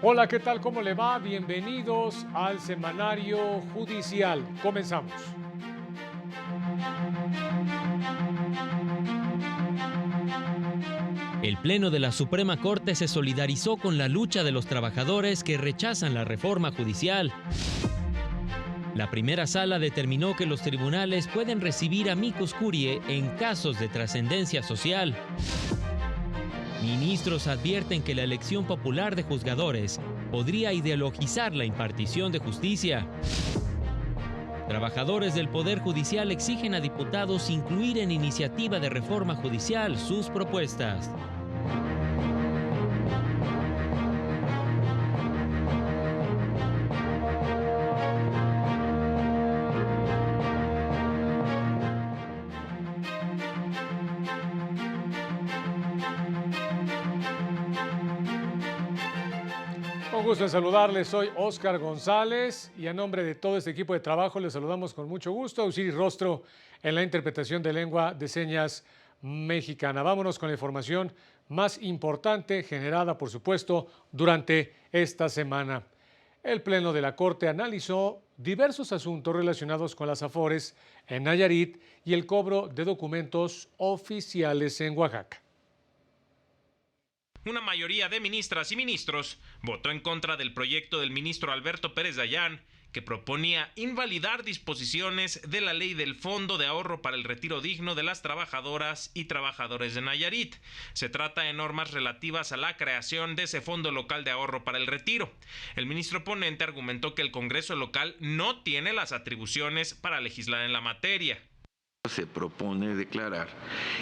Hola, ¿qué tal? ¿Cómo le va? Bienvenidos al Semanario Judicial. Comenzamos. El Pleno de la Suprema Corte se solidarizó con la lucha de los trabajadores que rechazan la reforma judicial. La primera sala determinó que los tribunales pueden recibir amicus curiae en casos de trascendencia social. Ministros advierten que la elección popular de juzgadores podría ideologizar la impartición de justicia. Trabajadores del Poder Judicial exigen a diputados incluir en iniciativa de reforma judicial sus propuestas. Un gusto en saludarles, soy Óscar González y a nombre de todo este equipo de trabajo les saludamos con mucho gusto a Osiris Rostro en la interpretación de lengua de señas mexicana. Vámonos con la información más importante generada, por supuesto, durante esta semana. El Pleno de la Corte analizó diversos asuntos relacionados con las Afores en Nayarit y el cobro de documentos oficiales en Oaxaca. Una mayoría de ministras y ministros votó en contra del proyecto del ministro Alberto Pérez Dayán, que proponía invalidar disposiciones de la ley del Fondo de Ahorro para el Retiro Digno de las Trabajadoras y Trabajadores de Nayarit. Se trata de normas relativas a la creación de ese Fondo Local de Ahorro para el Retiro. El ministro ponente argumentó que el Congreso local no tiene las atribuciones para legislar en la materia. Se propone declarar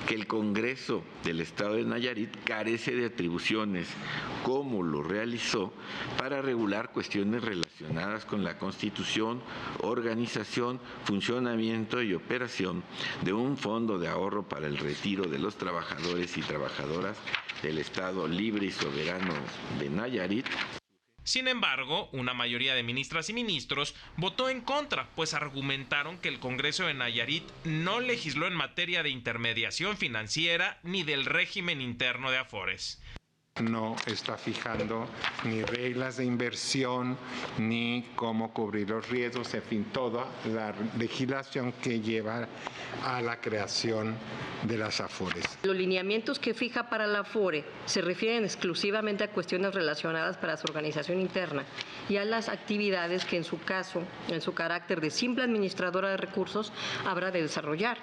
que el Congreso del Estado de Nayarit carece de atribuciones, como lo realizó, para regular cuestiones relacionadas con la constitución, organización, funcionamiento y operación de un fondo de ahorro para el retiro de los trabajadores y trabajadoras del Estado Libre y Soberano de Nayarit. Sin embargo, una mayoría de ministras y ministros votó en contra, pues argumentaron que el Congreso de Nayarit no legisló en materia de intermediación financiera ni del régimen interno de Afores. No está fijando ni reglas de inversión, ni cómo cubrir los riesgos, en fin, toda la legislación que lleva a la creación de las Afores. Los lineamientos que fija para la Afore se refieren exclusivamente a cuestiones relacionadas para su organización interna y a las actividades que en su caso, en su carácter de simple administradora de recursos, habrá de desarrollar.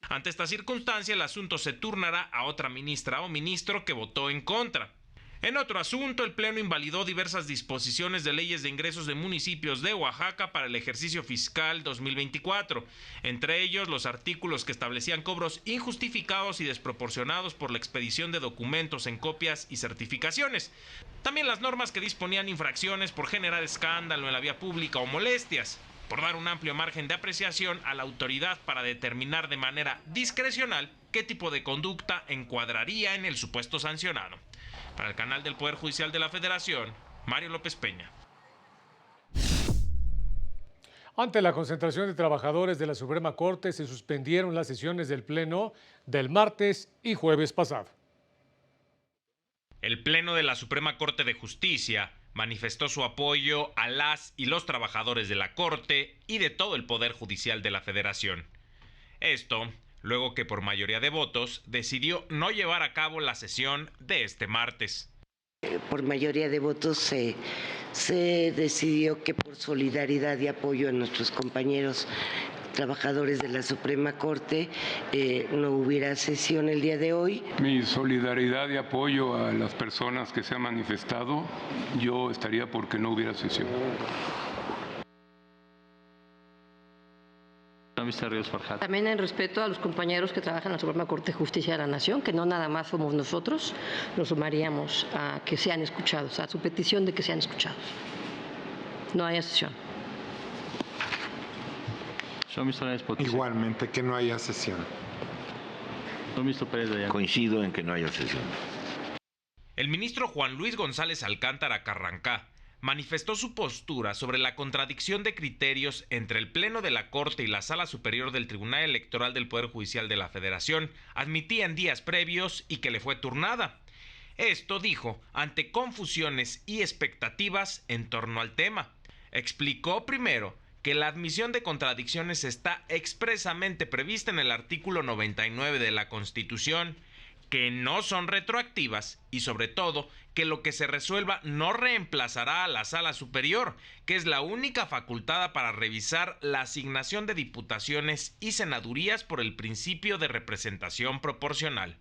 Ante esta circunstancia, el asunto se turnará a otra ministra o ministro que votó en contra. En otro asunto, el Pleno invalidó diversas disposiciones de leyes de ingresos de municipios de Oaxaca para el ejercicio fiscal 2024, entre ellos los artículos que establecían cobros injustificados y desproporcionados por la expedición de documentos en copias y certificaciones. También las normas que disponían infracciones por generar escándalo en la vía pública o molestias, por dar un amplio margen de apreciación a la autoridad para determinar de manera discrecional qué tipo de conducta encuadraría en el supuesto sancionado. Para el canal del Poder Judicial de la Federación, Mario López Peña. Ante la concentración de trabajadores de la Suprema Corte, se suspendieron las sesiones del Pleno del martes y jueves pasado. El Pleno de la Suprema Corte de Justicia manifestó su apoyo a las y los trabajadores de la Corte y de todo el Poder Judicial de la Federación. Esto, luego que por mayoría de votos decidió no llevar a cabo la sesión de este martes. Por mayoría de votos se decidió que por solidaridad y apoyo a nuestros compañeros trabajadores de la Suprema Corte no hubiera sesión el día de hoy. Mi solidaridad y apoyo a las personas que se han manifestado, yo estaría porque no hubiera sesión. También en respeto a los compañeros que trabajan en la Suprema Corte de Justicia de la Nación, que no nada más somos nosotros, nos sumaríamos a que sean escuchados, a su petición de que sean escuchados. No haya sesión. Igualmente, que no haya sesión. Coincido en que no haya sesión. El ministro Juan Luis González Alcántara Carrancá manifestó su postura sobre la contradicción de criterios entre el Pleno de la Corte y la Sala Superior del Tribunal Electoral del Poder Judicial de la Federación, admitida en días previos y que le fue turnada. Esto, dijo, ante confusiones y expectativas en torno al tema. Explicó primero que la admisión de contradicciones está expresamente prevista en el artículo 99 de la Constitución, que no son retroactivas y sobre todo que lo que se resuelva no reemplazará a la Sala Superior, que es la única facultada para revisar la asignación de diputaciones y senadurías por el principio de representación proporcional.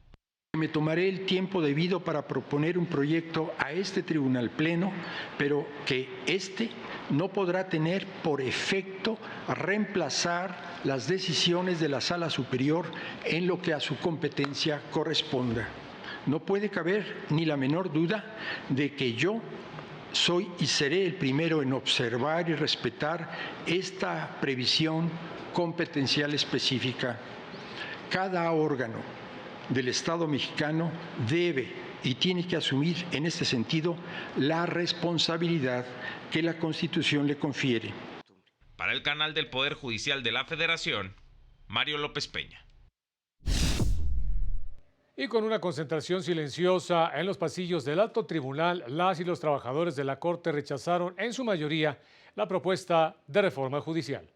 Me tomaré el tiempo debido para proponer un proyecto a este Tribunal Pleno, pero que este no podrá tener por efecto reemplazar las decisiones de la Sala Superior en lo que a su competencia corresponda. No puede caber ni la menor duda de que yo soy y seré el primero en observar y respetar esta previsión competencial específica. Cada órgano del Estado mexicano debe y tiene que asumir en este sentido la responsabilidad que la Constitución le confiere. Para el canal del Poder Judicial de la Federación, Mario López Peña. Y con una concentración silenciosa en los pasillos del alto tribunal, las y los trabajadores de la Corte rechazaron en su mayoría la propuesta de reforma judicial.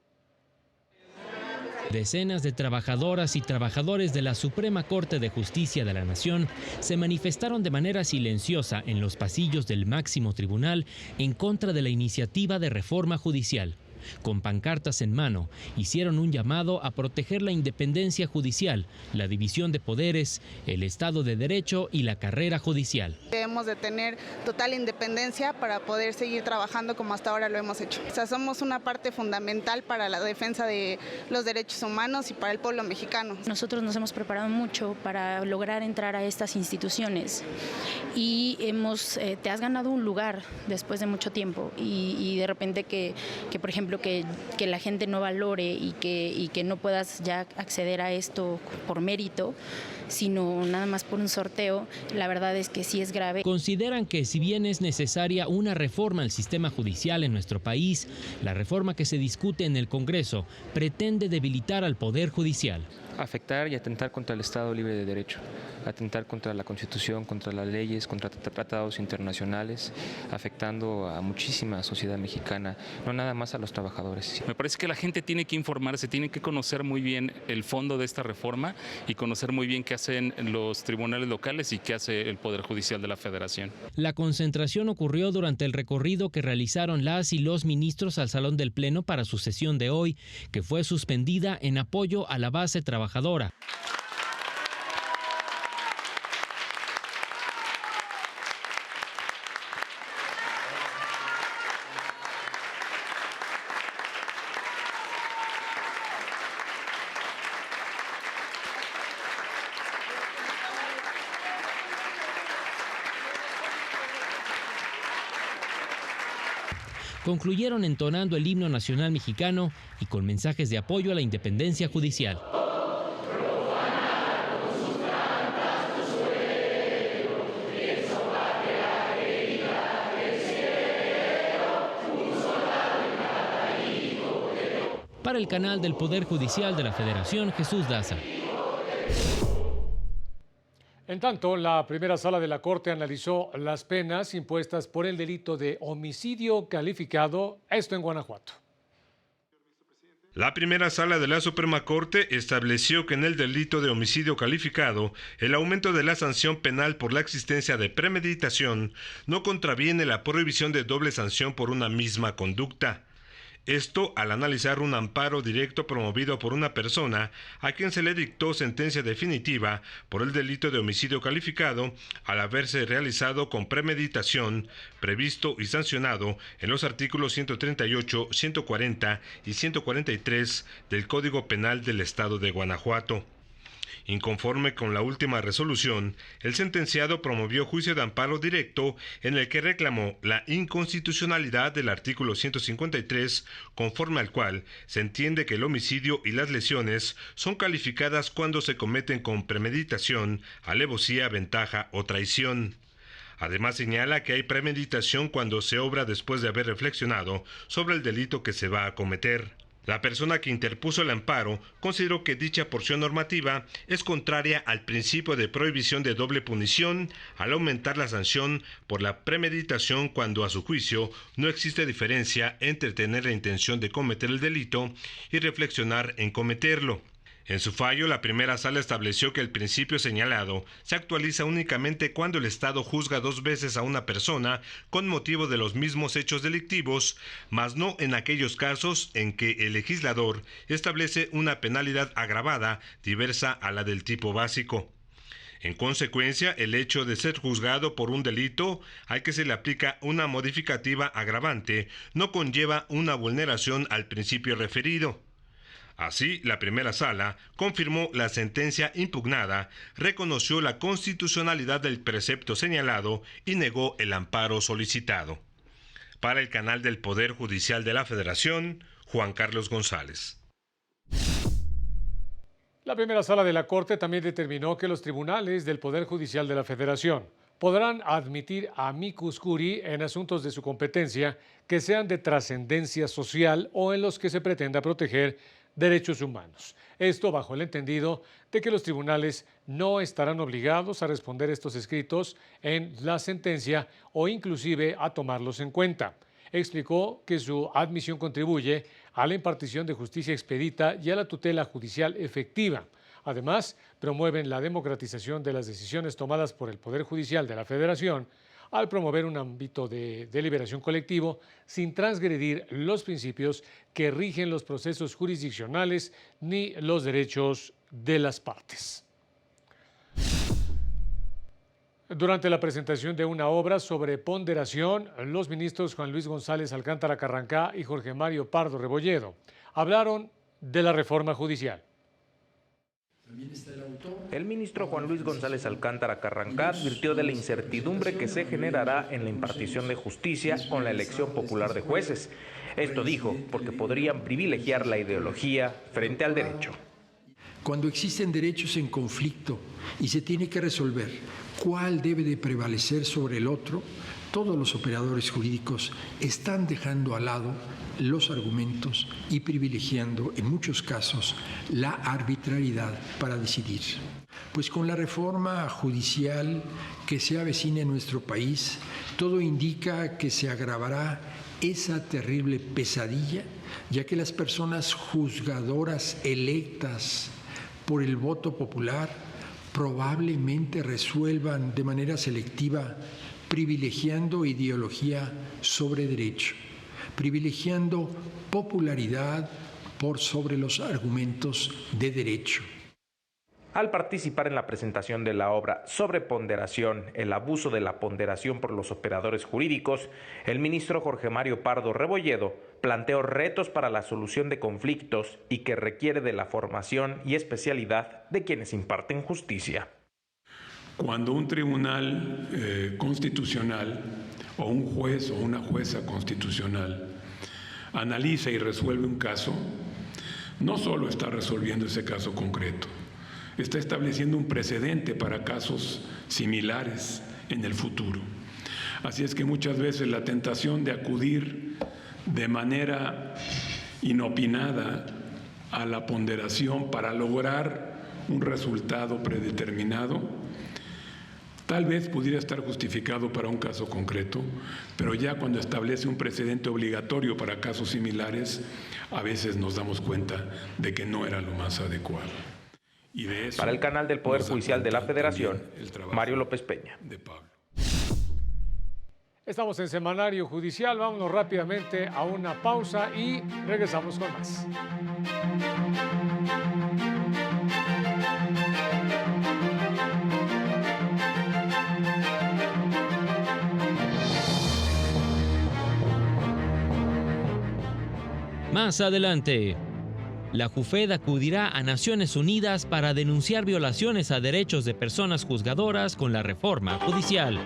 Decenas de trabajadoras y trabajadores de la Suprema Corte de Justicia de la Nación se manifestaron de manera silenciosa en los pasillos del máximo tribunal en contra de la iniciativa de reforma judicial. Con pancartas en mano, hicieron un llamado a proteger la independencia judicial, la división de poderes, el Estado de Derecho y la carrera judicial. Debemos de tener total independencia para poder seguir trabajando como hasta ahora lo hemos hecho. O sea, somos una parte fundamental para la defensa de los derechos humanos y para el pueblo mexicano. Nosotros nos hemos preparado mucho para lograr entrar a estas instituciones y te has ganado un lugar después de mucho tiempo y de repente que por ejemplo, que la gente no valore y que no puedas ya acceder a esto por mérito, sino nada más por un sorteo, la verdad es que sí es grave. Consideran que si bien es necesaria una reforma al sistema judicial en nuestro país, la reforma que se discute en el Congreso pretende debilitar al Poder Judicial. Afectar y atentar contra el Estado libre de derecho, atentar contra la Constitución, contra las leyes, contra tratados internacionales, afectando a muchísima sociedad mexicana, no nada más a los trabajadores. Me parece que la gente tiene que informarse, tiene que conocer muy bien el fondo de esta reforma y conocer muy bien qué hacen los tribunales locales y qué hace el Poder Judicial de la Federación. La concentración ocurrió durante el recorrido que realizaron las y los ministros al Salón del Pleno para su sesión de hoy, que fue suspendida en apoyo a la base trabajadora. Concluyeron entonando el himno nacional mexicano y con mensajes de apoyo a la independencia judicial. Para el canal del Poder Judicial de la Federación, Jesús Daza. En tanto, la primera sala de la Corte analizó las penas impuestas por el delito de homicidio calificado, esto en Guanajuato. La primera sala de la Suprema Corte estableció que en el delito de homicidio calificado, el aumento de la sanción penal por la existencia de premeditación no contraviene la prohibición de doble sanción por una misma conducta. Esto al analizar un amparo directo promovido por una persona a quien se le dictó sentencia definitiva por el delito de homicidio calificado al haberse realizado con premeditación, previsto y sancionado en los artículos 138, 140 y 143 del Código Penal del Estado de Guanajuato. Inconforme con la última resolución, el sentenciado promovió juicio de amparo directo en el que reclamó la inconstitucionalidad del artículo 153, conforme al cual se entiende que el homicidio y las lesiones son calificadas cuando se cometen con premeditación, alevosía, ventaja o traición. Además señala que hay premeditación cuando se obra después de haber reflexionado sobre el delito que se va a cometer. La persona que interpuso el amparo consideró que dicha porción normativa es contraria al principio de prohibición de doble punición al aumentar la sanción por la premeditación cuando a su juicio no existe diferencia entre tener la intención de cometer el delito y reflexionar en cometerlo. En su fallo, la primera sala estableció que el principio señalado se actualiza únicamente cuando el Estado juzga 2 veces a una persona con motivo de los mismos hechos delictivos, mas no en aquellos casos en que el legislador establece una penalidad agravada diversa a la del tipo básico. En consecuencia, el hecho de ser juzgado por un delito al que se le aplica una modificativa agravante no conlleva una vulneración al principio referido. Así, la primera sala confirmó la sentencia impugnada, reconoció la constitucionalidad del precepto señalado y negó el amparo solicitado. Para el canal del Poder Judicial de la Federación, Juan Carlos González. La primera sala de la Corte también determinó que los tribunales del Poder Judicial de la Federación podrán admitir amicus curiae en asuntos de su competencia que sean de trascendencia social o en los que se pretenda proteger derechos humanos. Esto bajo el entendido de que los tribunales no estarán obligados a responder estos escritos en la sentencia o inclusive a tomarlos en cuenta. Explicó que su admisión contribuye a la impartición de justicia expedita y a la tutela judicial efectiva. Además, promueven la democratización de las decisiones tomadas por el Poder Judicial de la Federación al promover un ámbito de deliberación colectivo sin transgredir los principios que rigen los procesos jurisdiccionales ni los derechos de las partes. Durante la presentación de una obra sobre ponderación, los ministros Juan Luis González Alcántara Carrancá y Jorge Mario Pardo Rebolledo hablaron de la reforma judicial. El ministro Juan Luis González Alcántara Carrancá advirtió de la incertidumbre que se generará en la impartición de justicia con la elección popular de jueces. Esto dijo porque podrían privilegiar la ideología frente al derecho. Cuando existen derechos en conflicto y se tiene que resolver cuál debe de prevalecer sobre el otro, todos los operadores jurídicos están dejando al lado los argumentos y privilegiando en muchos casos la arbitrariedad para decidir. Pues con la reforma judicial que se avecina en nuestro país, todo indica que se agravará esa terrible pesadilla, ya que las personas juzgadoras electas por el voto popular probablemente resuelvan de manera selectiva privilegiando ideología sobre derecho, privilegiando popularidad por sobre los argumentos de derecho. Al participar en la presentación de la obra sobre ponderación, el abuso de la ponderación por los operadores jurídicos, el ministro Jorge Mario Pardo Rebolledo planteó retos para la solución de conflictos y que requiere de la formación y especialidad de quienes imparten justicia. Cuando un tribunal constitucional o un juez o una jueza constitucional analiza y resuelve un caso, no solo está resolviendo ese caso concreto, está estableciendo un precedente para casos similares en el futuro. Así es que muchas veces la tentación de acudir de manera inopinada a la ponderación para lograr un resultado predeterminado tal vez pudiera estar justificado para un caso concreto, pero ya cuando establece un precedente obligatorio para casos similares, a veces nos damos cuenta de que no era lo más adecuado. Y de eso, para el canal del Poder Judicial de la Federación, Mario López Peña. Estamos en Semanario Judicial, vámonos rápidamente a una pausa y regresamos con más. Más adelante, la JUFED acudirá a Naciones Unidas para denunciar violaciones a derechos de personas juzgadoras con la reforma judicial.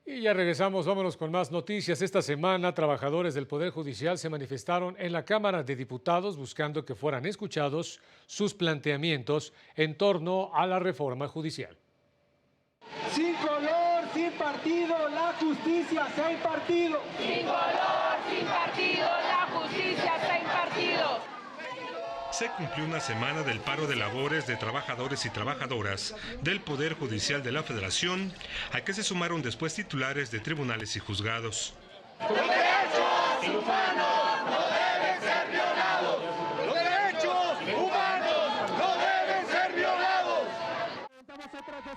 Y ya regresamos, vámonos con más noticias. Esta semana, trabajadores del Poder Judicial se manifestaron en la Cámara de Diputados buscando que fueran escuchados sus planteamientos en torno a la reforma judicial. Sin color, sin partido, la justicia se ha impartido. Sin color, sin partido, la justicia se ha impartido. Se cumplió una semana del paro de labores de trabajadores y trabajadoras del Poder Judicial de la Federación, a que se sumaron después titulares de tribunales y juzgados. Los derechos humanos no deben ser violados. Los derechos humanos no deben ser violados.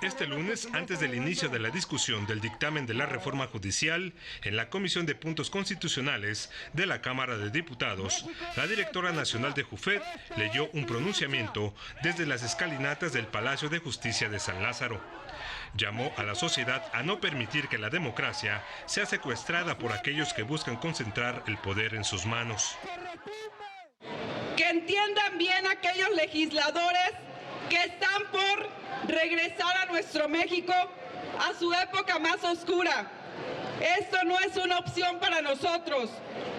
Este lunes, antes del inicio de la discusión del dictamen de la reforma judicial en la Comisión de Puntos Constitucionales de la Cámara de Diputados, la directora nacional de JUFET leyó un pronunciamiento desde las escalinatas del Palacio de Justicia de San Lázaro. Llamó a la sociedad a no permitir que la democracia sea secuestrada por aquellos que buscan concentrar el poder en sus manos. Que entiendan bien aquellos legisladores que están por regresar a nuestro México a su época más oscura. Esto no es una opción para nosotros,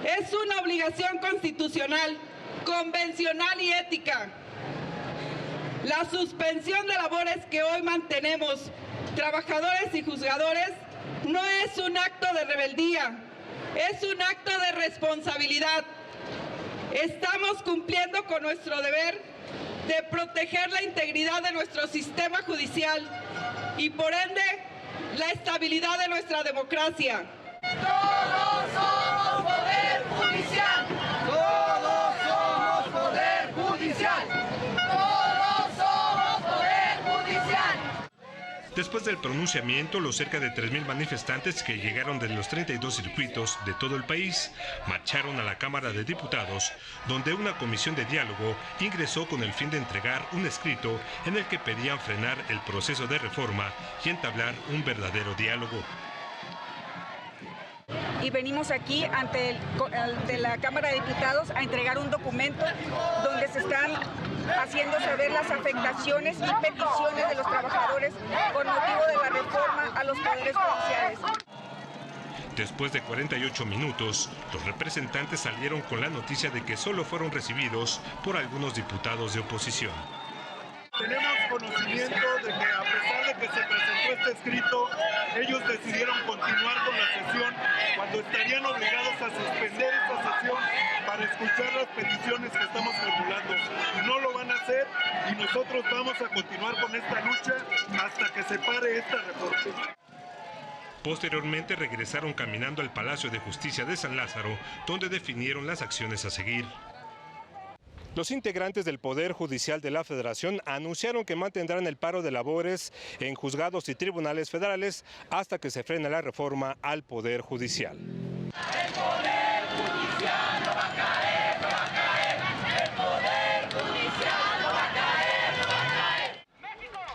es una obligación constitucional, convencional y ética. La suspensión de labores que hoy mantenemos, trabajadores y juzgadores, no es un acto de rebeldía, es un acto de responsabilidad. Estamos cumpliendo con nuestro deber de proteger la integridad de nuestro sistema judicial y, por ende, la estabilidad de nuestra democracia. Todos somos poder judicial. Todos somos poder judicial. Todos somos poder judicial. Después del pronunciamiento, los cerca de 3,000 manifestantes que llegaron de los 32 circuitos de todo el país marcharon a la Cámara de Diputados, donde una comisión de diálogo ingresó con el fin de entregar un escrito en el que pedían frenar el proceso de reforma y entablar un verdadero diálogo. Y venimos aquí ante la Cámara de Diputados a entregar un documento donde se están haciendo saber las afectaciones y peticiones de los trabajadores con motivo de la reforma a los poderes judiciales. Después de 48 minutos, los representantes salieron con la noticia de que solo fueron recibidos por algunos diputados de oposición. Tenemos conocimiento de que, a pesar de que se presentó este escrito, ellos decidieron continuar con la sesión cuando estarían obligados a suspender esta sesión para escuchar las peticiones que estamos formulando. Y no lo van a hacer, y nosotros vamos a continuar con esta lucha hasta que se pare esta reforma. Posteriormente regresaron caminando al Palacio de Justicia de San Lázaro, donde definieron las acciones a seguir. Los integrantes del Poder Judicial de la Federación anunciaron que mantendrán el paro de labores en juzgados y tribunales federales hasta que se frene la reforma al Poder Judicial. El Poder Judicial no va a caer, no va a caer. El Poder Judicial no va a caer, no va a caer.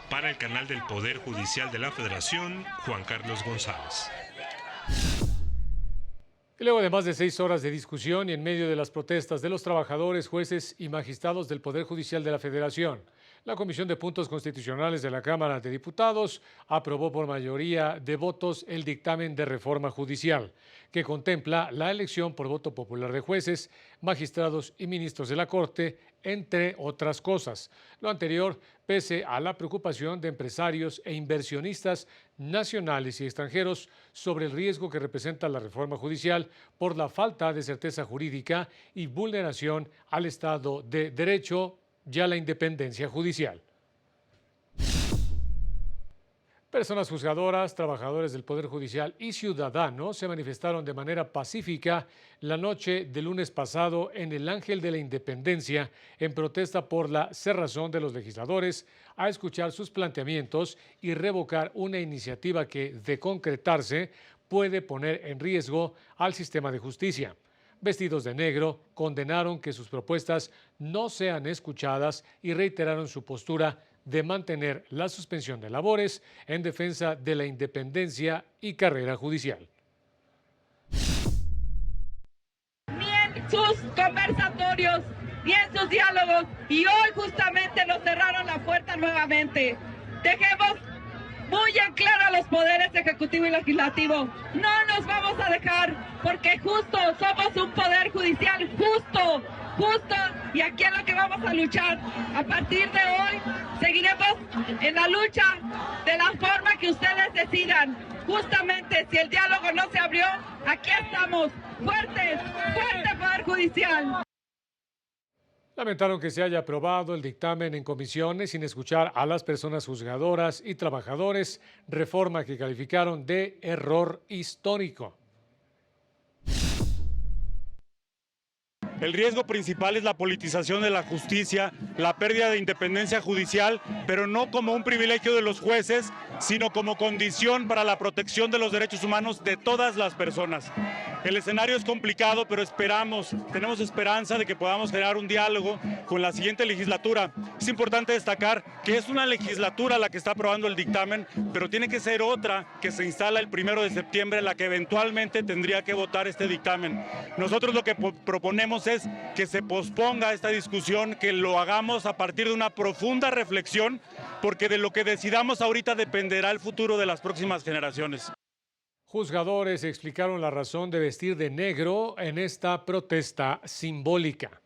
Para el canal del Poder Judicial de la Federación, Juan Carlos González. Y luego de más de 6 horas de discusión y en medio de las protestas de los trabajadores, jueces y magistrados del Poder Judicial de la Federación, la Comisión de Puntos Constitucionales de la Cámara de Diputados aprobó por mayoría de votos el dictamen de reforma judicial, que contempla la elección por voto popular de jueces, magistrados y ministros de la Corte, entre otras cosas. Lo anterior, pese a la preocupación de empresarios e inversionistas nacionales y extranjeros sobre el riesgo que representa la reforma judicial por la falta de certeza jurídica y vulneración al Estado de Derecho y a la independencia judicial. Personas juzgadoras, trabajadores del Poder Judicial y ciudadanos se manifestaron de manera pacífica la noche del lunes pasado en el Ángel de la Independencia en protesta por la cerrazón de los legisladores a escuchar sus planteamientos y revocar una iniciativa que, de concretarse, puede poner en riesgo al sistema de justicia. Vestidos de negro, condenaron que sus propuestas no sean escuchadas y reiteraron su postura de mantener la suspensión de labores en defensa de la independencia y carrera judicial. Ni en sus conversatorios, ni en sus diálogos, y hoy justamente nos cerraron la puerta nuevamente. Dejemos muy en claro a los poderes ejecutivo y legislativo. No nos vamos a dejar, porque justo somos un poder judicial justo y aquí es lo que vamos a luchar. A partir de hoy seguiremos en la lucha de la forma que ustedes decidan. Justamente si el diálogo no se abrió, aquí estamos, fuertes, fuerte Poder Judicial. Lamentaron que se haya aprobado el dictamen en comisiones sin escuchar a las personas juzgadoras y trabajadores, reforma que calificaron de error histórico. El riesgo principal es la politización de la justicia, la pérdida de independencia judicial, pero no como un privilegio de los jueces, sino como condición para la protección de los derechos humanos de todas las personas. El escenario es complicado, pero tenemos esperanza de que podamos generar un diálogo con la siguiente legislatura. Es importante destacar que es una legislatura la que está aprobando el dictamen, pero tiene que ser otra que se instala el 1 de septiembre, la que eventualmente tendría que votar este dictamen. Nosotros lo que proponemos es que se posponga esta discusión, que lo hagamos a partir de una profunda reflexión, porque de lo que decidamos ahorita dependerá el futuro de las próximas generaciones. Juzgadores explicaron la razón de vestir de negro en esta protesta simbólica.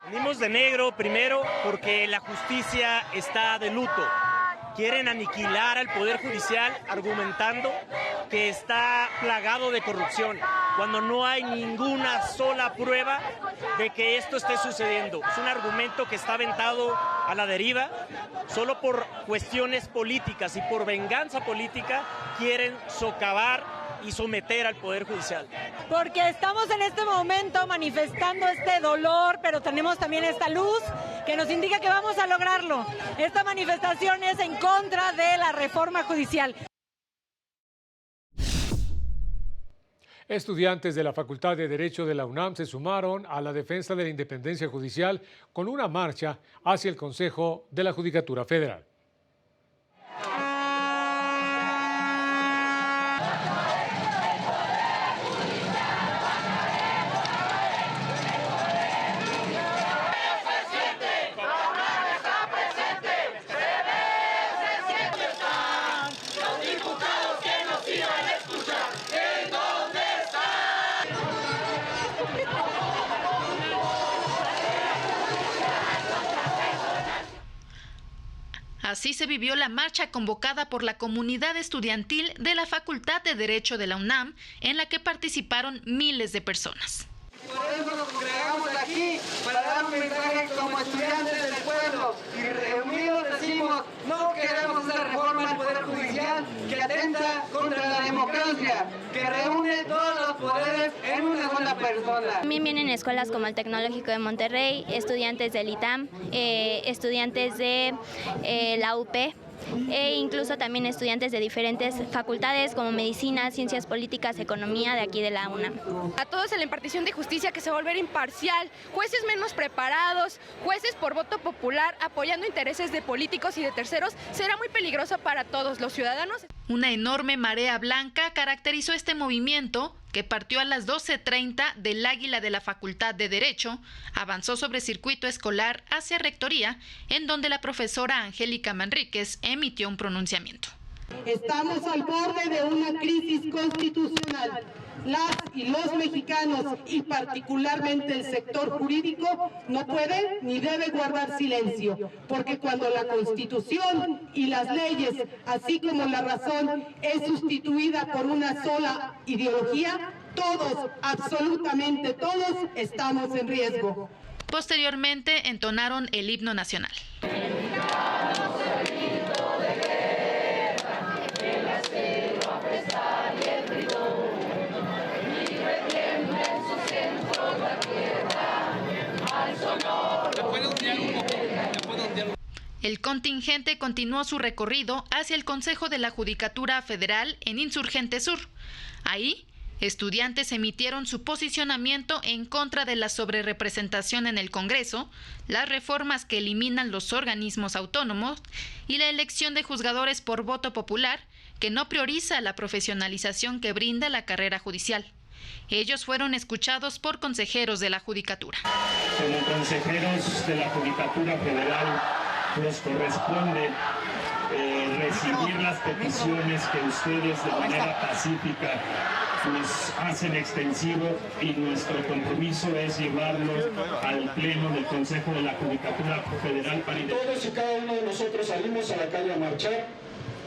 Venimos de negro primero porque la justicia está de luto. Quieren aniquilar al Poder Judicial argumentando que está plagado de corrupción, cuando no hay ninguna sola prueba de que esto esté sucediendo. Es un argumento que está aventado a la deriva, solo por cuestiones políticas y por venganza política quieren socavar y someter al Poder Judicial. Porque estamos en este momento manifestando este dolor, pero tenemos también esta luz que nos indica que vamos a lograrlo. Esta manifestación es en contra de la reforma judicial. Estudiantes de la Facultad de Derecho de la UNAM se sumaron a la defensa de la independencia judicial con una marcha hacia el Consejo de la Judicatura Federal. Así se vivió la marcha convocada por la comunidad estudiantil de la Facultad de Derecho de la UNAM, en la que participaron miles de personas. Por eso nos congregamos aquí, para dar un mensaje como estudiantes del pueblo. Y reunidos decimos, no queremos esa reforma al Poder Judicial que atenta contra la democracia, que reúne todos los poderes en una sola persona. También vienen escuelas como el Tecnológico de Monterrey, estudiantes del ITAM, estudiantes de la UP, e incluso también estudiantes de diferentes facultades como Medicina, Ciencias Políticas, Economía de aquí de la UNAM. A todos en la impartición de justicia que se volver imparcial, jueces menos preparados, jueces por voto popular apoyando intereses de políticos y de terceros, será muy peligroso para todos los ciudadanos. Una enorme marea blanca caracterizó este movimiento, que partió a las 12:30 del Águila de la Facultad de Derecho, avanzó sobre circuito escolar hacia Rectoría, en donde la profesora Angélica Manríquez emitió un pronunciamiento. Estamos al borde de una crisis constitucional. Las y los mexicanos, y particularmente el sector jurídico, no puede ni debe guardar silencio, porque cuando la Constitución y las leyes, así como la razón, es sustituida por una sola ideología, todos, absolutamente todos, estamos en riesgo. Posteriormente entonaron el himno nacional. El contingente continuó su recorrido hacia el Consejo de la Judicatura Federal en Insurgente Sur. Ahí, estudiantes emitieron su posicionamiento en contra de la sobrerepresentación en el Congreso, las reformas que eliminan los organismos autónomos y la elección de juzgadores por voto popular, que no prioriza la profesionalización que brinda la carrera judicial. Ellos fueron escuchados por consejeros de la Judicatura. Como consejeros de la Judicatura Federal, nos corresponde recibir las peticiones que ustedes de manera pacífica pues hacen extensivo, y nuestro compromiso es llevarlo al Pleno del Consejo de la Judicatura Federal para... Todos y cada uno de nosotros salimos a la calle a marchar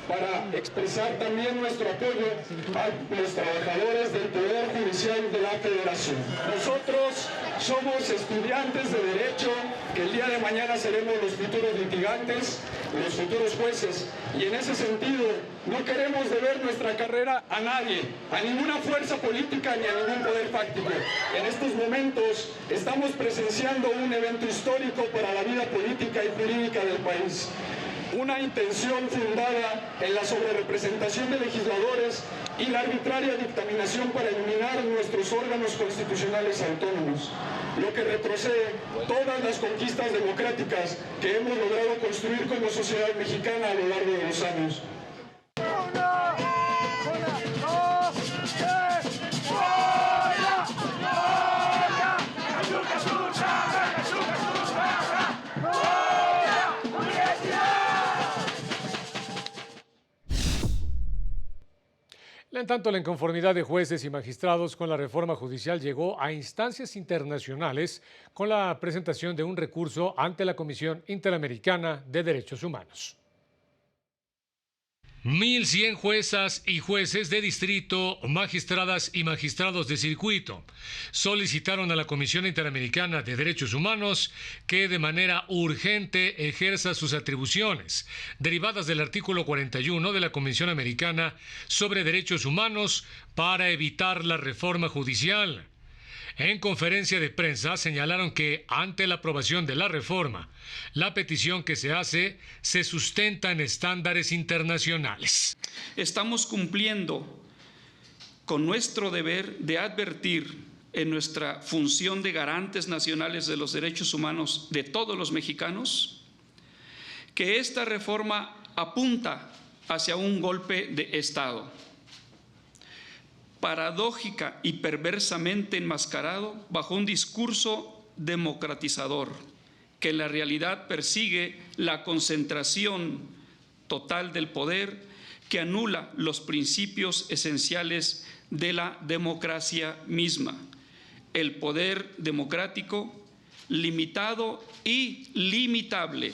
para expresar también nuestro apoyo a los trabajadores del Poder Judicial de la Federación. Nosotros somos estudiantes de Derecho, que el día de mañana seremos los futuros litigantes, los futuros jueces, y en ese sentido no queremos deber nuestra carrera a nadie, a ninguna fuerza política ni a ningún poder fáctico. En estos momentos estamos presenciando un evento histórico para la vida política y jurídica del país. Una intención fundada en la sobrerepresentación de legisladores y la arbitraria dictaminación para eliminar nuestros órganos constitucionales autónomos, lo que retrocede todas las conquistas democráticas que hemos logrado construir como sociedad mexicana a lo largo de los años. En tanto, la inconformidad de jueces y magistrados con la reforma judicial llegó a instancias internacionales con la presentación de un recurso ante la Comisión Interamericana de Derechos Humanos. 1,100 juezas y jueces de distrito, magistradas y magistrados de circuito solicitaron a la Comisión Interamericana de Derechos Humanos que de manera urgente ejerza sus atribuciones derivadas del artículo 41 de la Convención Americana sobre Derechos Humanos para evitar la reforma judicial. En conferencia de prensa señalaron que ante la aprobación de la reforma, la petición que se hace se sustenta en estándares internacionales. Estamos cumpliendo con nuestro deber de advertir en nuestra función de garantes nacionales de los derechos humanos de todos los mexicanos que esta reforma apunta hacia un golpe de Estado, paradójica y perversamente enmascarado bajo un discurso democratizador que en la realidad persigue la concentración total del poder, que anula los principios esenciales de la democracia misma, el poder democrático limitado y limitable.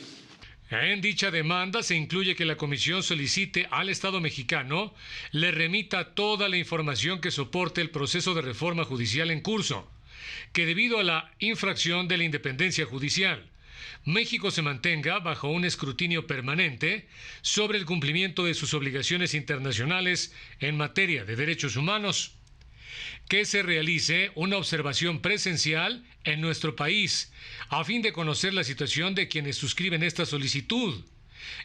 En dicha demanda se incluye que la Comisión solicite al Estado mexicano le remita toda la información que soporte el proceso de reforma judicial en curso, que debido a la infracción de la independencia judicial, México se mantenga bajo un escrutinio permanente sobre el cumplimiento de sus obligaciones internacionales en materia de derechos humanos, que se realice una observación presencial en nuestro país a fin de conocer la situación de quienes suscriben esta solicitud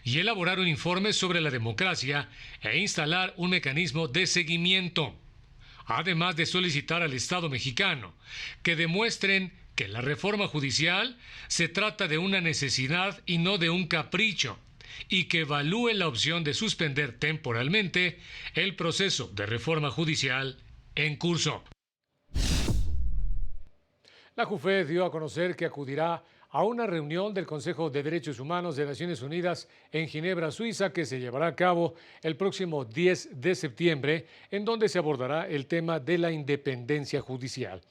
y elaborar un informe sobre la democracia e instalar un mecanismo de seguimiento, además de solicitar al Estado mexicano que demuestren que la reforma judicial se trata de una necesidad y no de un capricho, y que evalúe la opción de suspender temporalmente el proceso de reforma judicial en curso. La JUFED dio a conocer que acudirá a una reunión del Consejo de Derechos Humanos de Naciones Unidas en Ginebra, Suiza, que se llevará a cabo el próximo 10 de septiembre, en donde se abordará el tema de la independencia judicial.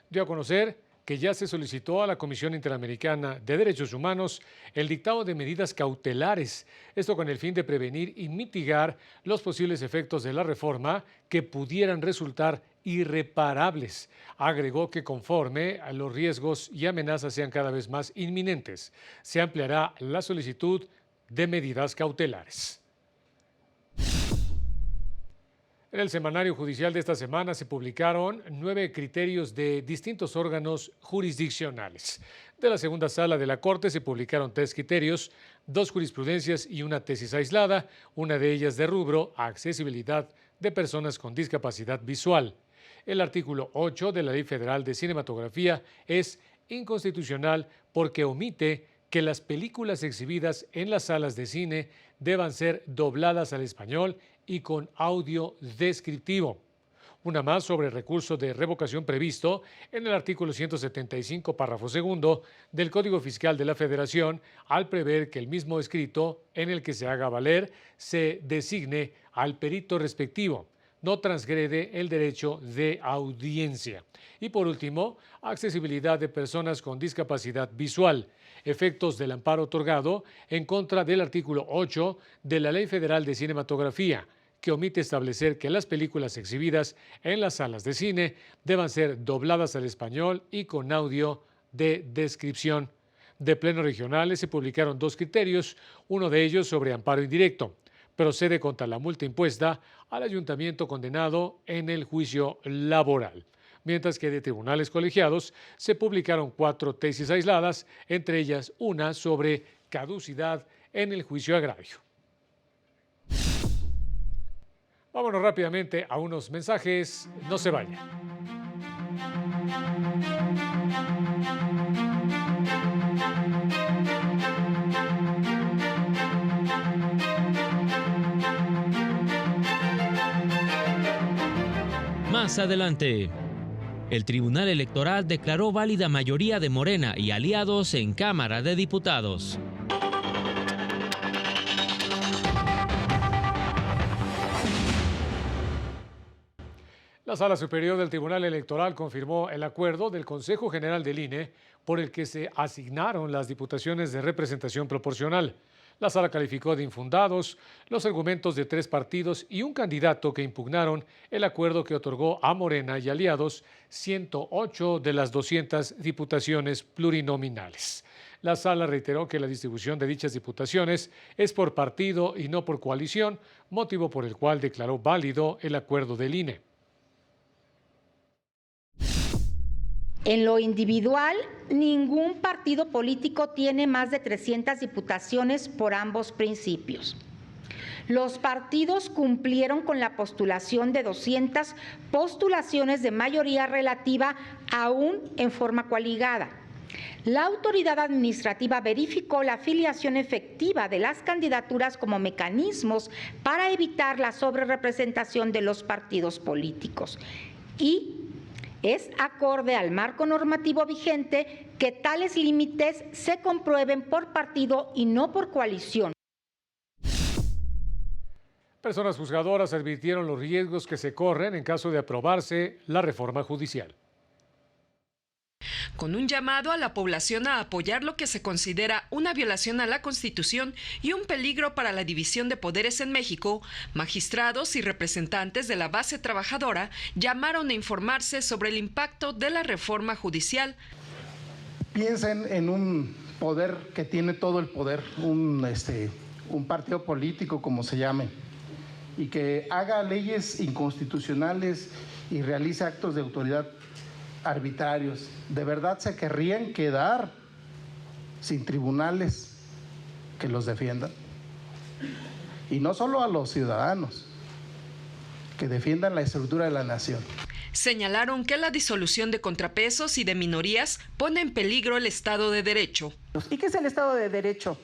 Dio a conocer que ya se solicitó a la Comisión Interamericana de Derechos Humanos el dictado de medidas cautelares, esto con el fin de prevenir y mitigar los posibles efectos de la reforma que pudieran resultar irreparables. Agregó que conforme a los riesgos y amenazas sean cada vez más inminentes, se ampliará la solicitud de medidas cautelares. En el semanario judicial de esta semana se publicaron 9 criterios de distintos órganos jurisdiccionales. De la segunda sala de la Corte se publicaron 3 criterios, 2 jurisprudencias y una tesis aislada, una de ellas de rubro accesibilidad de personas con discapacidad visual. El artículo 8 de la Ley Federal de Cinematografía es inconstitucional porque omite que las películas exhibidas en las salas de cine deban ser dobladas al español y con audio descriptivo. Una más sobre el recurso de revocación previsto en el artículo 175, párrafo segundo del Código Fiscal de la Federación, al prever que el mismo escrito en el que se haga valer se designe al perito respectivo, no transgrede el derecho de audiencia. Y por último, accesibilidad de personas con discapacidad visual. Efectos del amparo otorgado en contra del artículo 8 de la Ley Federal de Cinematografía, que omite establecer que las películas exhibidas en las salas de cine deban ser dobladas al español y con audio de descripción. De plenos regionales se publicaron 2 criterios, uno de ellos sobre amparo indirecto. Procede contra la multa impuesta al ayuntamiento condenado en el juicio laboral. Mientras que de tribunales colegiados se publicaron 4 tesis aisladas, entre ellas una sobre caducidad en el juicio agrario. Vámonos rápidamente a unos mensajes, no se vayan. Más adelante, el Tribunal Electoral declaró válida mayoría de Morena y aliados en Cámara de Diputados. La Sala Superior del Tribunal Electoral confirmó el acuerdo del Consejo General del INE por el que se asignaron las diputaciones de representación proporcional. La Sala calificó de infundados los argumentos de 3 partidos y un candidato que impugnaron el acuerdo que otorgó a Morena y aliados 108 de las 200 diputaciones plurinominales. La Sala reiteró que la distribución de dichas diputaciones es por partido y no por coalición, motivo por el cual declaró válido el acuerdo del INE. En lo individual, ningún partido político tiene más de 300 diputaciones por ambos principios. Los partidos cumplieron con la postulación de 200 postulaciones de mayoría relativa aún en forma coaligada. La autoridad administrativa verificó la afiliación efectiva de las candidaturas como mecanismos para evitar la sobrerepresentación de los partidos políticos y es acorde al marco normativo vigente que tales límites se comprueben por partido y no por coalición. Personas juzgadoras advirtieron los riesgos que se corren en caso de aprobarse la reforma judicial. Con un llamado a la población a apoyar lo que se considera una violación a la Constitución y un peligro para la división de poderes en México, magistrados y representantes de la base trabajadora llamaron a informarse sobre el impacto de la reforma judicial. Piensen en un poder que tiene todo el poder, un partido político, como se llame, y que haga leyes inconstitucionales y realice actos de autoridad arbitrarios. ¿De verdad se querrían quedar sin tribunales que los defiendan? Y no solo a los ciudadanos, que defiendan la estructura de la nación. Señalaron que la disolución de contrapesos y de minorías pone en peligro el Estado de Derecho. ¿Y qué es el Estado de Derecho?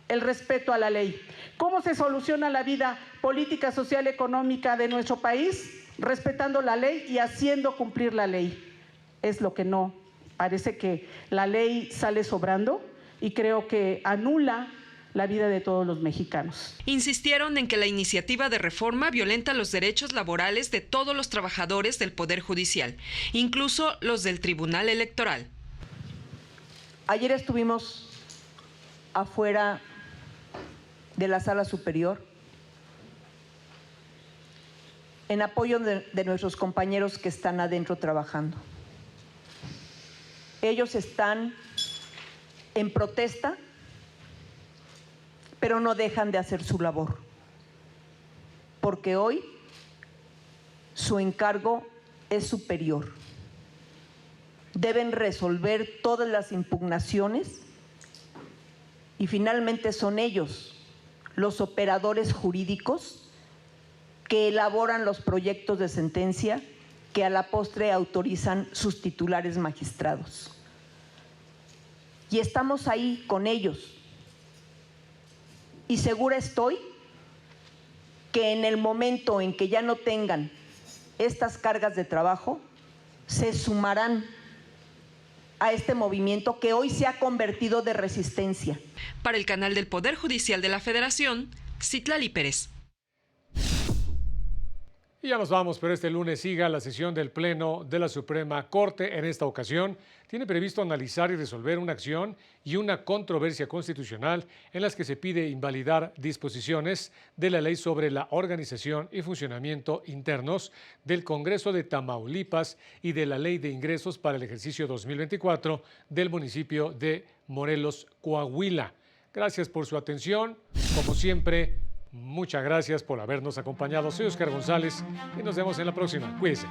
El respeto a la ley. ¿Cómo se soluciona la vida política, social, económica de nuestro país? Respetando la ley y haciendo cumplir la ley. Es lo que no, parece que la ley sale sobrando y creo que anula la vida de todos los mexicanos. Insistieron en que la iniciativa de reforma violenta los derechos laborales de todos los trabajadores del Poder Judicial, incluso los del Tribunal Electoral. Ayer estuvimos afuera de la Sala Superior en apoyo de nuestros compañeros que están adentro trabajando. Ellos están en protesta, pero no dejan de hacer su labor, porque hoy su encargo es superior. Deben resolver todas las impugnaciones y finalmente son ellos, los operadores jurídicos, que elaboran los proyectos de sentencia que a la postre autorizan sus titulares magistrados. Y estamos ahí con ellos. Y segura estoy que en el momento en que ya no tengan estas cargas de trabajo, se sumarán a este movimiento que hoy se ha convertido de resistencia. Para el canal del Poder Judicial de la Federación, Citlali Pérez. Y ya nos vamos, pero este lunes siga la sesión del Pleno de la Suprema Corte. En esta ocasión tiene previsto analizar y resolver una acción y una controversia constitucional en las que se pide invalidar disposiciones de la Ley sobre la organización y funcionamiento internos del Congreso de Tamaulipas y de la Ley de Ingresos para el ejercicio 2024 del municipio de Morelos, Coahuila. Gracias por su atención. Como siempre, muchas gracias por habernos acompañado. Soy Oscar González y nos vemos en la próxima. Cuídense.